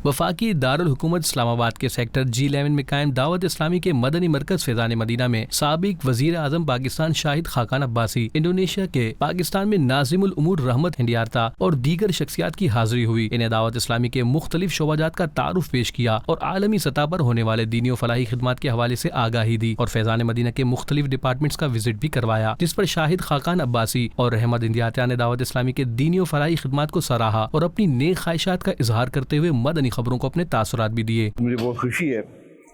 वफाकी दारुल हुकूमत इस्लामाबाद के सेक्टर G11 में कायम दावत इस्लामी के मदनी मरकज फैजान-ए-मदीना में साबिक वजीर-ए-आजम पाकिस्तान शाहिद खाकान अब्बासी, इंडोनेशिया के पाकिस्तान में नाजिम-उल-उमूर रहमत हिंडियारता और दीगर शख्सियात की हाजिरी हुई। इन्हें दावत इस्लामी के मुख्तलिफ शोबाजात का तारुफ पेश किया और आलमी सतह पर होने वाले दीनी और फलाही खिदमात के हवाले से आगाही दी और फैजान-ए-मदीना के मुख्तलिफ डिपार्टमेंट्स का विजिट भी करवाया, जिस पर शाहिद खाकान अब्बासी और रहमत हिंडियारता ने दावत इस्लामी के दीनी और फलाही खिदमात को सराहा और अपनी नेक ख्वाहिशात का इजहार करते हुए मदनी खबरों को अपने तासुरात भी दिए। मुझे बहुत खुशी है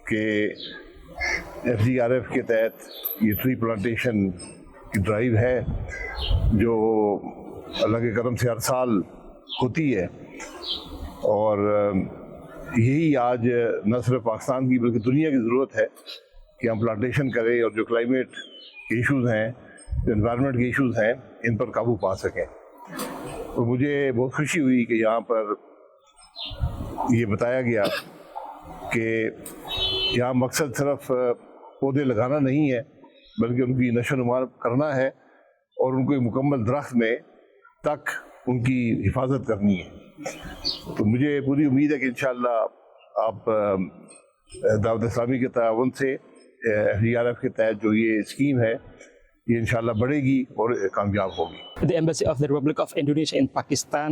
कि FGRF के तहत ये ट्री प्लांटेशन की ड्राइव है जो अल्लाह के करम से हर साल होती है और यही आज न सिर्फ पाकिस्तान की बल्कि दुनिया की ज़रूरत है कि हम प्लांटेशन करें और जो क्लाइमेट के इशूज़ हैं, जो एनवायरनमेंट के इशूज़ हैं, इन पर काबू पा सकें। और मुझे बहुत खुशी हुई कि यहाँ पर ये बताया गया कि यहाँ मकसद सिर्फ पौधे लगाना नहीं है बल्कि उनकी नशो-नुमा करना है और उनको एक मुकम्मल दरख्त में तक उनकी हिफाजत करनी है। तो मुझे पूरी उम्मीद है कि इंशाअल्लाह आप दावत इस्लामी के ताउन से FGRF के तहत जो ये स्कीम है ये इंशाअल्लाह बढ़ेगी और कामयाब होगी। The Embassy of the Republic of Indonesia in Pakistan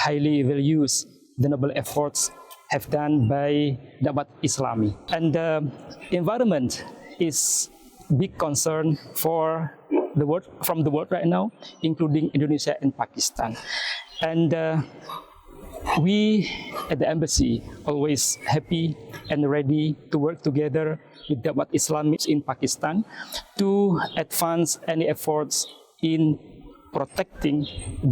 highly values the noble efforts have done by Dawat-e-Islami, and the environment is big concern for the world, from the world right now, including Indonesia and Pakistan. And we at the embassy always happy and ready to work together with Dawat-e-Islami in Pakistan to advance any efforts in protecting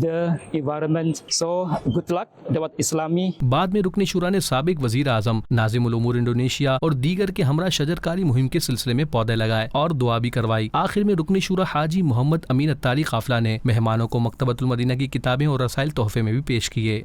the environment. So good luck Dawat-e-Islami. बाद में रुकने शुरा ने साबिक वजीर-ए-आजम नाजिम-उल-उमूर Indonesia और दीगर के हमरा शजरकारी मुहिम के सिलसिले में पौधे लगाए और दुआ भी करवाई। आखिर में रुकने शुरा हाजी मोहम्मद अमीन अत्तारी काफिला ने मेहमानों को मकतबतुल मदीना की किताबें और रसाइल तोहफे में भी पेश किए।